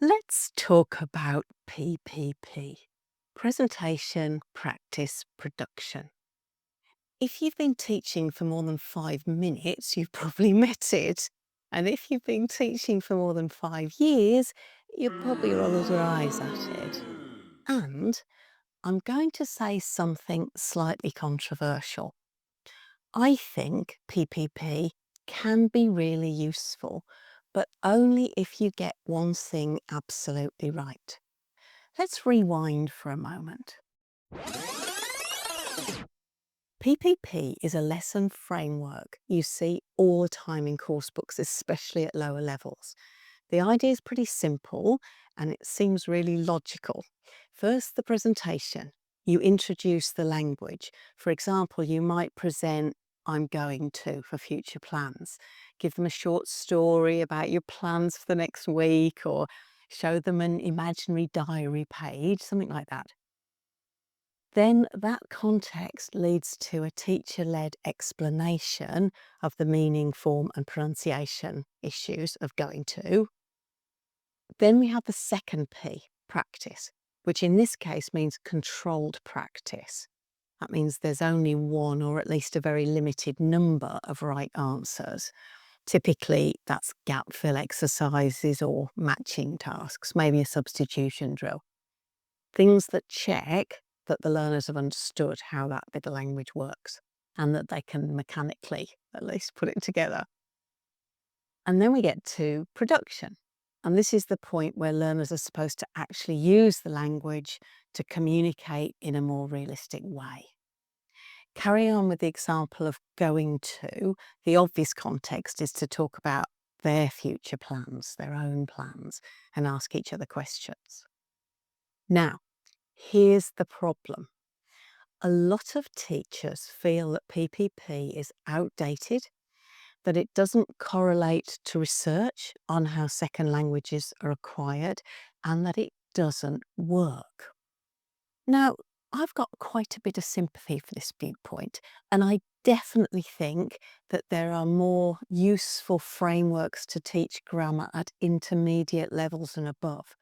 Let's talk about PPP, presentation, practice, production. If you've been teaching for more than 5 minutes, you've probably met it. And if you've been teaching for more than 5 years, you've probably rolled your eyes at it. And I'm going to say something slightly controversial. I think PPP can be really useful, but only if you get one thing absolutely right. Let's rewind for a moment. PPP is a lesson framework you see all the time in course books, especially at lower levels. The idea is pretty simple and it seems really logical. First, the presentation. You introduce the language. For example, you might present I'm going to for future plans. Give them a short story about your plans for the next week or show them an imaginary diary page, something like that. Then that context leads to a teacher-led explanation of the meaning, form and pronunciation issues of going to. Then we have the second P, practice, which in this case means controlled practice. That means there's only one or at least a very limited number of right answers. Typically, that's gap fill exercises or matching tasks, maybe a substitution drill. Things that check that the learners have understood how that bit of language works and that they can mechanically at least put it together. And then we get to production. And this is the point where learners are supposed to actually use the language to communicate in a more realistic way. Carrying on with the example of going to, the obvious context is to talk about their future plans, their own plans, and ask each other questions. Now, here's the problem. A lot of teachers feel that PPP is outdated, that it doesn't correlate to research on how second languages are acquired, and that it doesn't work. Now, I've got quite a bit of sympathy for this viewpoint, and I definitely think that there are more useful frameworks to teach grammar at intermediate levels and above.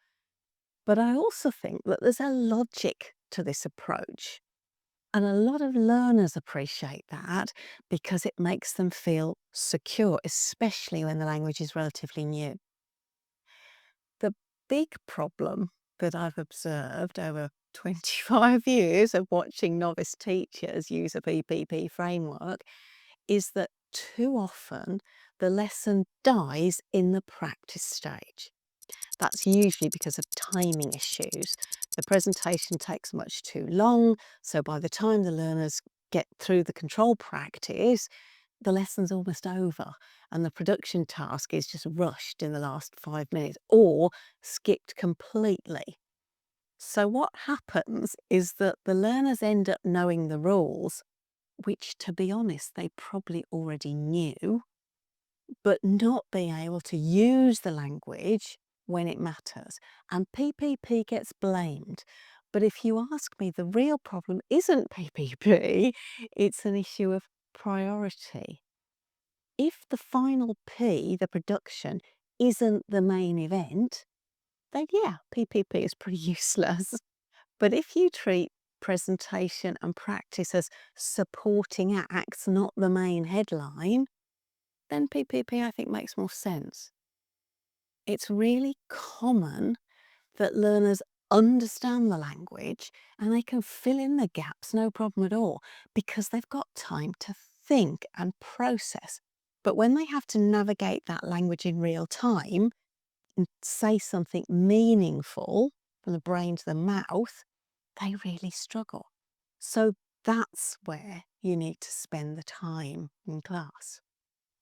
But I also think that there's a logic to this approach. And a lot of learners appreciate that because it makes them feel secure, especially when the language is relatively new. The big problem that I've observed over 25 years of watching novice teachers use a PPP framework is that too often the lesson dies in the practice stage. That's usually because of timing issues. The presentation takes much too long, so by the time the learners get through the control practice, the lesson's almost over and the production task is just rushed in the last 5 minutes or skipped completely. So what happens is that the learners end up knowing the rules, which to be honest, they probably already knew, but not being able to use the language when it matters. And PPP gets blamed. But if you ask me, the real problem isn't PPP, it's an issue of priority. If the final P, the production, isn't the main event, then yeah, PPP is pretty useless. But if you treat presentation and practice as supporting acts, not the main headline, then PPP I think makes more sense. It's really common that learners understand the language and they can fill in the gaps no problem at all because they've got time to think and process. But when they have to navigate that language in real time and say something meaningful from the brain to the mouth, they really struggle. So that's where you need to spend the time in class.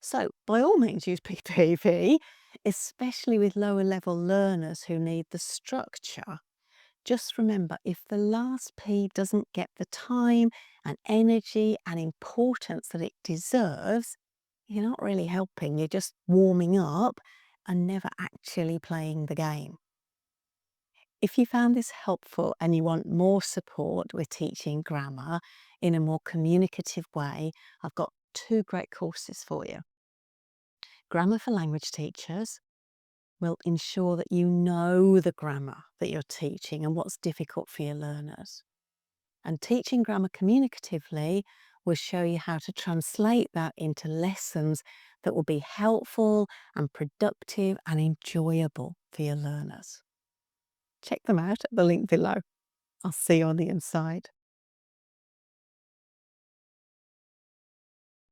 So by all means use PPP, especially with lower level learners who need the structure. Just remember, if the last P doesn't get the time and energy and importance that it deserves, you're not really helping, you're just warming up and never actually playing the game. If you found this helpful and you want more support with teaching grammar in a more communicative way, I've got two great courses for you. Grammar for Language Teachers will ensure that you know the grammar that you're teaching and what's difficult for your learners. And teaching grammar communicatively will show you how to translate that into lessons that will be helpful and productive and enjoyable for your learners. Check them out at the link below. I'll see you on the inside.